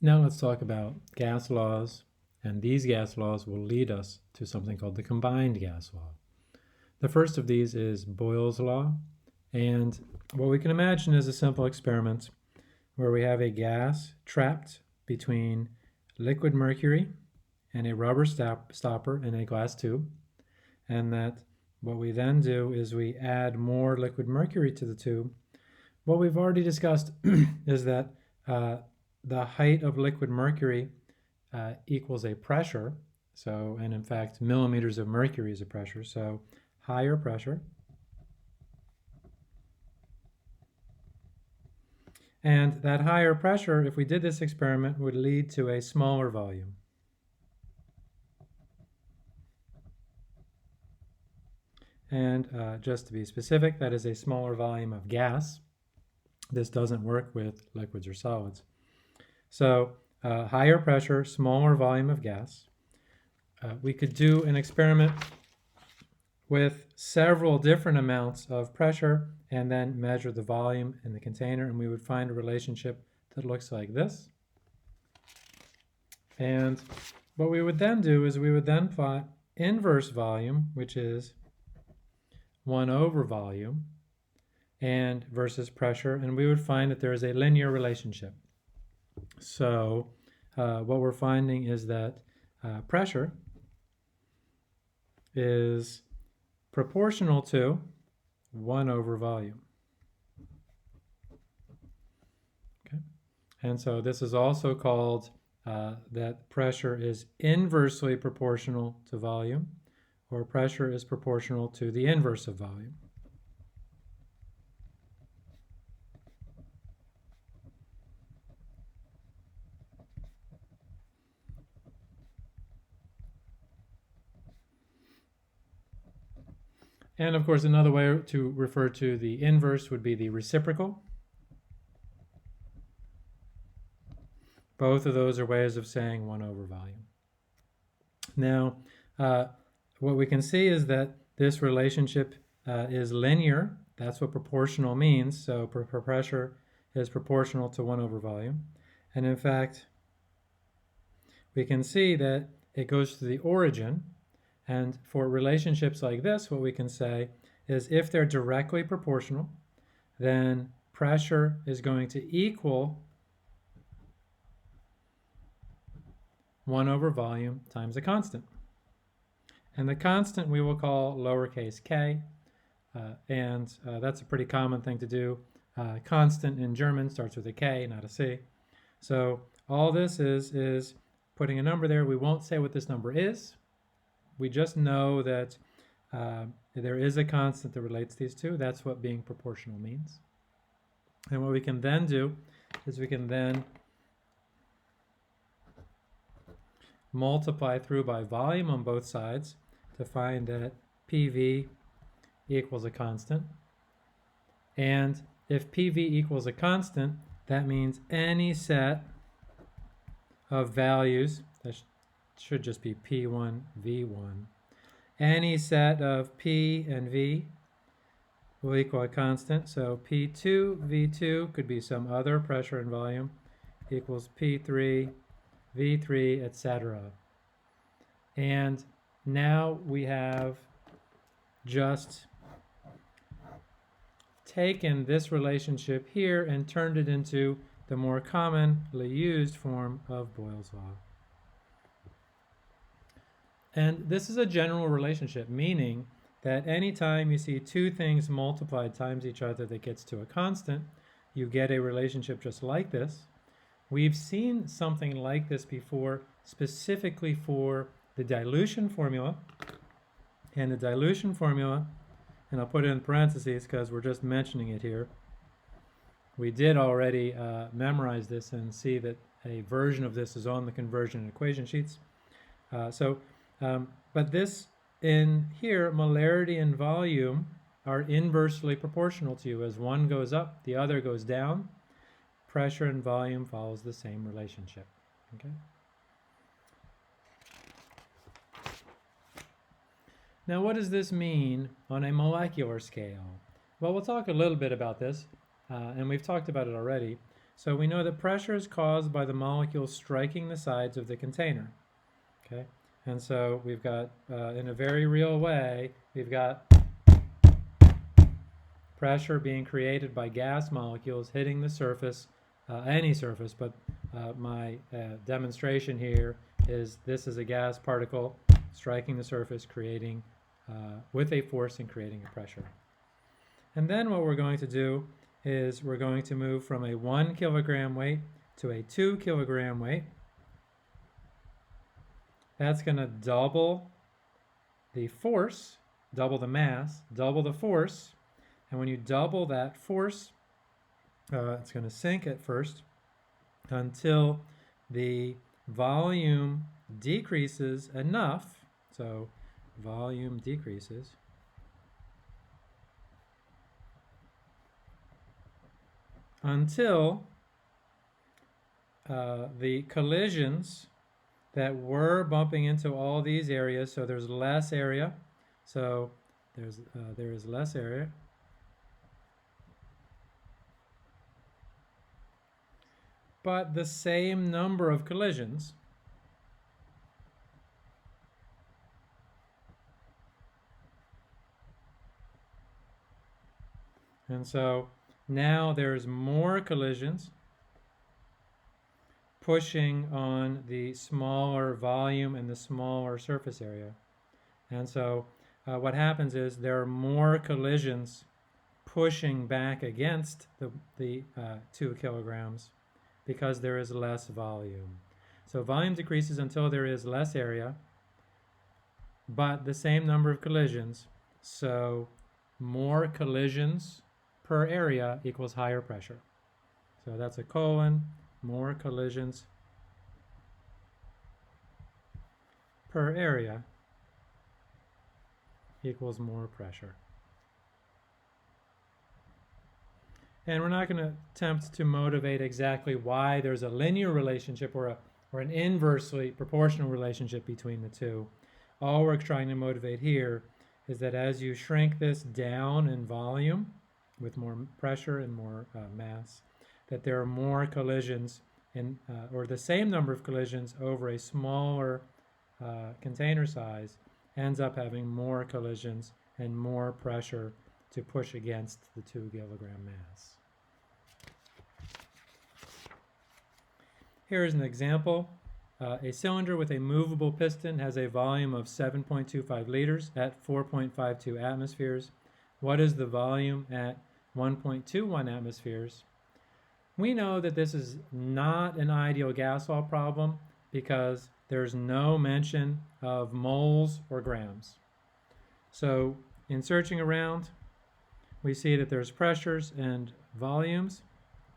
Now let's talk about gas laws, and these gas laws will lead us to something called the combined gas law. The first of these is Boyles Law, and what we can imagine is a simple experiment where we have a gas trapped between liquid mercury and a rubber stopper in a glass tube, and that what we then do is we add more liquid mercury to the tube. What we've already discussed is that the height of liquid mercury equals a pressure. So, and in fact, millimeters of mercury is a pressure. So higher pressure. And that higher pressure, if we did this experiment, would lead to a smaller volume. And just to be specific, that is a smaller volume of gas. This doesn't work with liquids or solids. So higher pressure, smaller volume of gas. We could do an experiment with several different amounts of pressure and then measure the volume in the container, and we would find a relationship that looks like this. And what we would then do is we would then plot inverse volume, which is 1 over volume, and versus pressure, and we would find that there is a linear relationship. So what we're finding is that pressure is proportional to 1 over volume. Okay, and so this is also called that pressure is inversely proportional to volume, or pressure is proportional to the inverse of volume. And of course, another way to refer to the inverse would be the reciprocal. Both of those are ways of saying 1 over volume. Now, what we can see is that this relationship is linear. That's what proportional means. So pressure is proportional to 1 over volume. And in fact, we can see that it goes to the origin. And for relationships like this, what we can say is if they're directly proportional, then pressure is going to equal 1 over volume times a constant. And the constant we will call lowercase k, and that's a pretty common thing to do. Constant in German starts with a K, not a C. So all this is putting a number there. We won't say what this number is. We just know that there is a constant that relates these two. That's what being proportional means. And what we can then do is we can then multiply through by volume on both sides to find that PV equals a constant. And if PV equals a constant, that means any set of values, that should just be P1, V1, any set of P and V will equal a constant. So P2, V2 could be some other pressure and volume equals P3, V3, etc. And now we have just taken this relationship here and turned it into the more commonly used form of Boyles Law. And this is a general relationship, meaning that anytime you see two things multiplied times each other that gets to a constant, you get a relationship just like this. We've seen something like this before, specifically for the dilution formula. And the dilution formula, and I'll put it in parentheses because we're just mentioning it here. We did already memorize this and see that a version of this is on the conversion and equation sheets. But this in here, molarity and volume are inversely proportional to you. As one goes up, the other goes down. Pressure and volume follows the same relationship. Okay. Now, what does this mean on a molecular scale? Well, we'll talk a little bit about this, and we've talked about it already. So we know that pressure is caused by the molecules striking the sides of the container. Okay, and so we've got, in a very real way, we've got pressure being created by gas molecules hitting the surface, any surface, but my demonstration here is this is a gas particle striking the surface, creating, with a force and creating a pressure. And then what we're going to do is we're going to move from a 1 kilogram weight to a 2 kilogram weight. That's going to double the force, double the mass, double the force. And when you double that force, it's going to sink at first until the volume decreases enough. So volume decreases until the collisions that were bumping into all these areas, so there's less area, so there is less area, but the same number of collisions. And so now there's more collisions pushing on the smaller volume and the smaller surface area. And so what happens is there are more collisions pushing back against the 2 kilograms because there is less volume. So volume decreases until there is less area, but the same number of collisions. So more collisions per area equals higher pressure. So that's a colon, more collisions per area equals more pressure. And we're not going to attempt to motivate exactly why there's a linear relationship or an inversely proportional relationship between the two. All we're trying to motivate here is that as you shrink this down in volume with more pressure and more mass, that there are more collisions or the same number of collisions over a smaller container size ends up having more collisions and more pressure to push against the 2 kilogram mass. Here is an example. A cylinder with a movable piston has a volume of 7.25 liters at 4.52 atmospheres. What is the volume at 1.21 atmospheres? We know that this is not an ideal gas law problem because there's no mention of moles or grams. So in searching around, we see that there's pressures and volumes.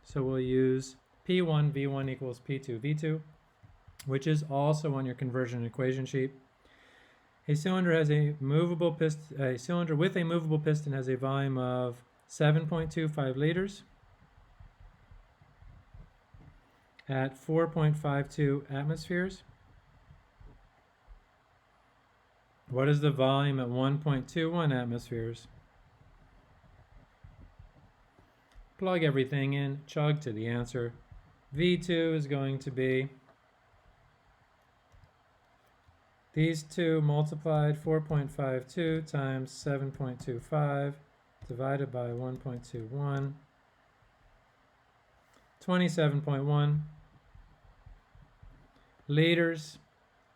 So we'll use P1 V1 equals P2 V2, which is also on your conversion equation sheet. A cylinder has a movable piston. A cylinder with a movable piston has a volume of 7.25 liters at 4.52 atmospheres. What is the volume at 1.21 atmospheres? Plug everything in, chug to the answer. V2 is going to be these two multiplied 4.52 times 7.25 divided by 1.21, 27.1 liters.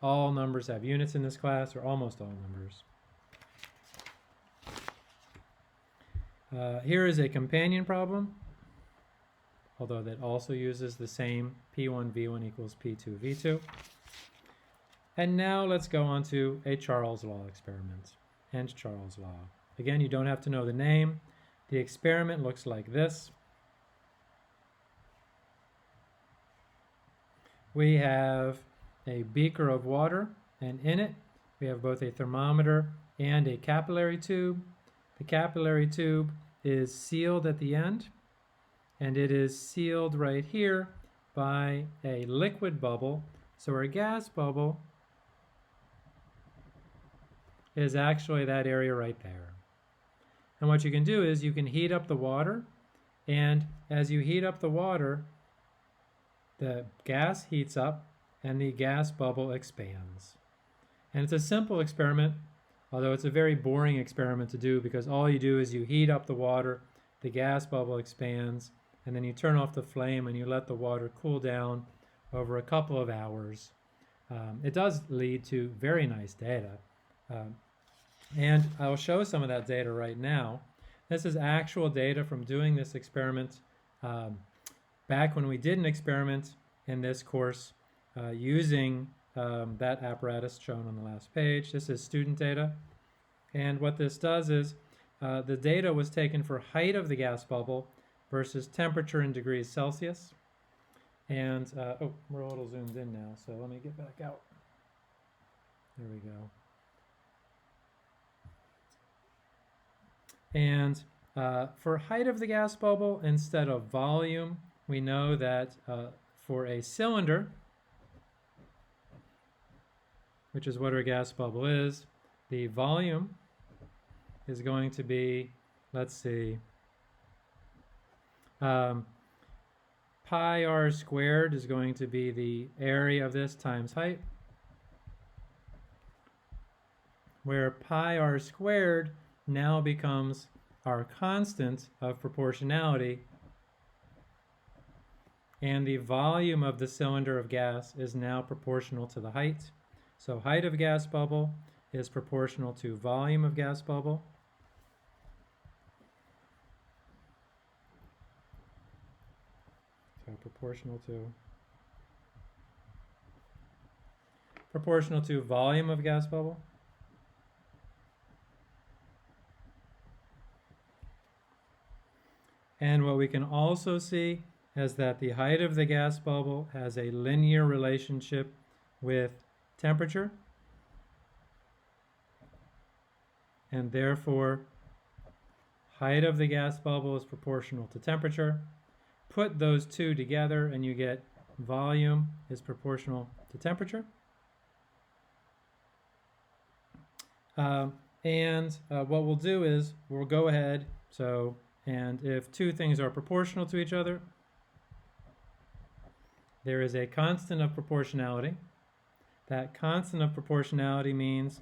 All numbers have units in this class, or almost all numbers. Here is a companion problem, although that also uses the same P1 V1 equals P2 V2. And now let's go on to a Charles Law experiment and Charles Law. Again, you don't have to know the name. The experiment looks like this. We have a beaker of water, and in it we have both a thermometer and a capillary tube. The capillary tube is sealed at the end, and it is sealed right here by a liquid bubble. So our gas bubble is actually that area right there. And what you can do is you can heat up the water, and as you heat up the water, the gas heats up and the gas bubble expands. And it's a simple experiment, although it's a very boring experiment to do because all you do is you heat up the water, the gas bubble expands, and then you turn off the flame and you let the water cool down over a couple of hours. It does lead to very nice data. And I'll show some of that data right now. This is actual data from doing this experiment back when we did an experiment in this course using that apparatus shown on the last page. This is student data. And what this does is the data was taken for height of the gas bubble versus temperature in degrees Celsius. And, oh, we're a little zoomed in now, so let me get back out. There we go. And for height of the gas bubble instead of volume, we know that for a cylinder, which is what our gas bubble is, the volume is going to be, let's see, pi r squared is going to be the area of this times height, where pi r squared now becomes our constant of proportionality, and the volume of the cylinder of gas is now proportional to the height. So height of gas bubble is proportional to volume of gas bubble. So proportional to volume of gas bubble. And what we can also see is that the height of the gas bubble has a linear relationship with temperature, and therefore height of the gas bubble is proportional to temperature. Put those two together and you get volume is proportional to temperature. What we'll do is we'll go ahead, and if two things are proportional to each other, there is a constant of proportionality. That constant of proportionality means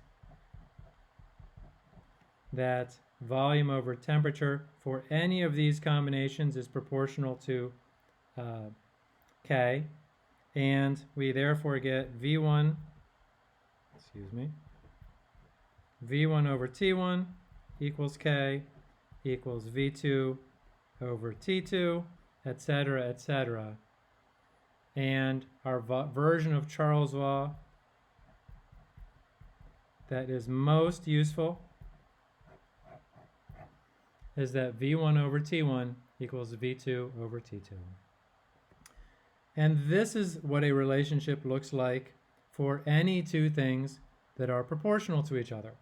that volume over temperature for any of these combinations is proportional to K, and we therefore get V1 over T1 equals K equals V2 over T2, etc., etc. And our version of Charles' law that is most useful is that V1 over T1 equals V2 over T2. And this is what a relationship looks like for any two things that are proportional to each other.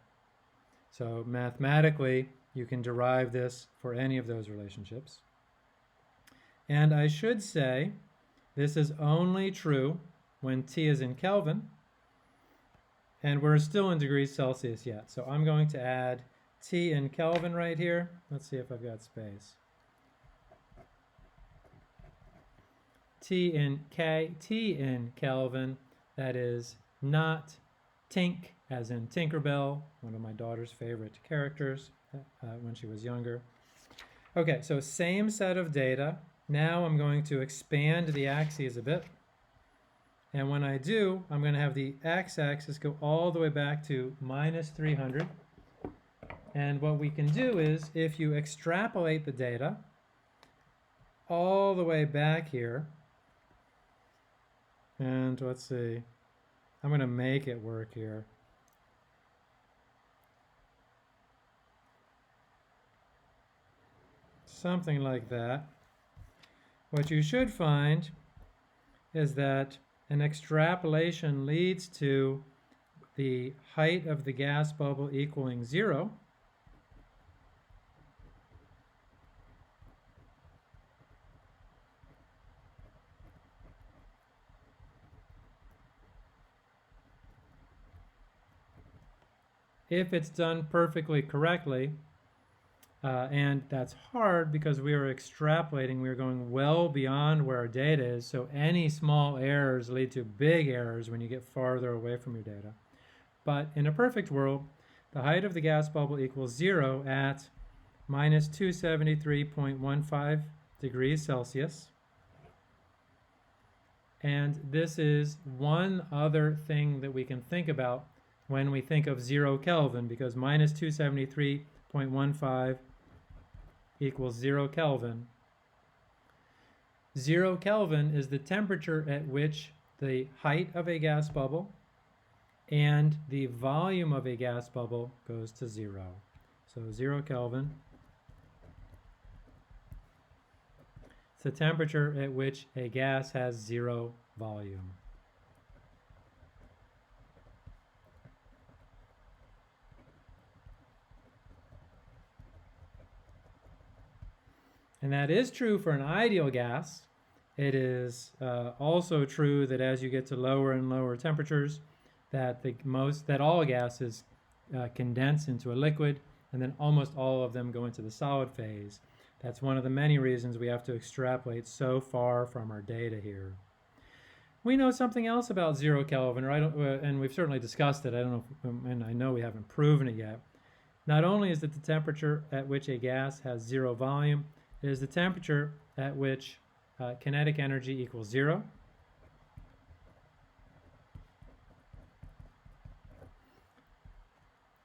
So mathematically, you can derive this for any of those relationships. And I should say, this is only true when T is in Kelvin, and we're still in degrees Celsius yet. So I'm going to add T in Kelvin right here. Let's see if I've got space. T in Kelvin, that is not Tink, as in Tinkerbell, one of my daughter's favorite characters when she was younger. Okay, so same set of data. Now I'm going to expand the axes a bit. And when I do, I'm going to have the x-axis go all the way back to minus 300. And what we can do is, if you extrapolate the data all the way back here, and let's see, I'm going to make it work here. Something like that. What you should find is that an extrapolation leads to the height of the gas bubble equaling 0. If it's done perfectly correctly, And that's hard because we are extrapolating. We are going well beyond where our data is. So any small errors lead to big errors when you get farther away from your data. But in a perfect world, the height of the gas bubble equals 0 at minus 273.15 degrees Celsius. And this is one other thing that we can think about when we think of 0 Kelvin, because minus 273.15 equals 0 Kelvin. 0 Kelvin is the temperature at which the height of a gas bubble and the volume of a gas bubble goes to 0. So 0 Kelvin. It's the temperature at which a gas has 0 volume. And that is true for an ideal gas. It is also true that as you get to lower and lower temperatures, that all gases condense into a liquid, and then almost all of them go into the solid phase. That's one of the many reasons we have to extrapolate so far from our data here. We know something else about 0 Kelvin, and we've certainly discussed it. I don't know, and I know we haven't proven it yet. Not only is it the temperature at which a gas has 0 volume, it is the temperature at which kinetic energy equals 0.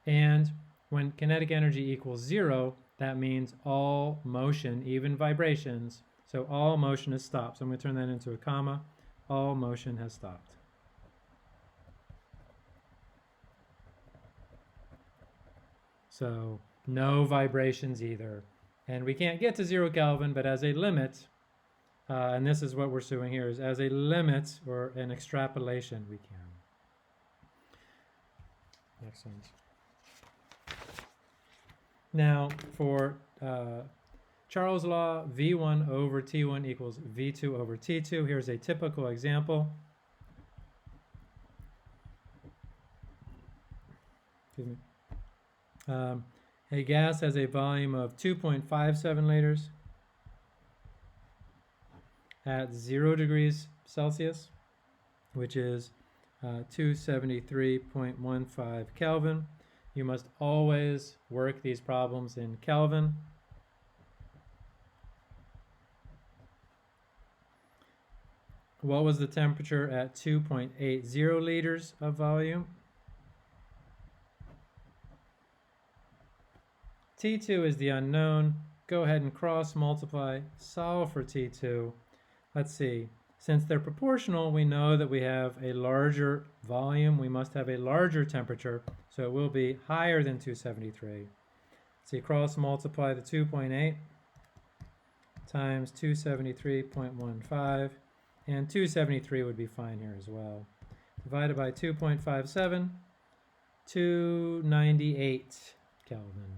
And when kinetic energy equals 0, that means all motion, even vibrations, so all motion is stopped. So I'm going to turn that into a comma. All motion has stopped. So no vibrations either. And we can't get to 0 Kelvin, but as a limit, and this is what we're doing here, is as a limit or an extrapolation we can. Excellent. Now for Charles' law, V1 over T1 equals V2 over T2. Here's a typical example. Excuse me. A gas has a volume of 2.57 liters at 0 degrees Celsius, which is 273.15 Kelvin. You must always work these problems in Kelvin. What was the temperature at 2.80 liters of volume? T2 is the unknown. Go ahead and cross multiply, solve for T2. Let's see. Since they're proportional, we know that we have a larger volume. We must have a larger temperature, so it will be higher than 273. So you cross multiply the 2.8 times 273.15, and 273 would be fine here as well. Divided by 2.57, 298 Kelvin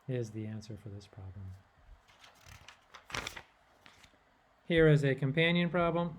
is the answer for this problem. Here is a companion problem.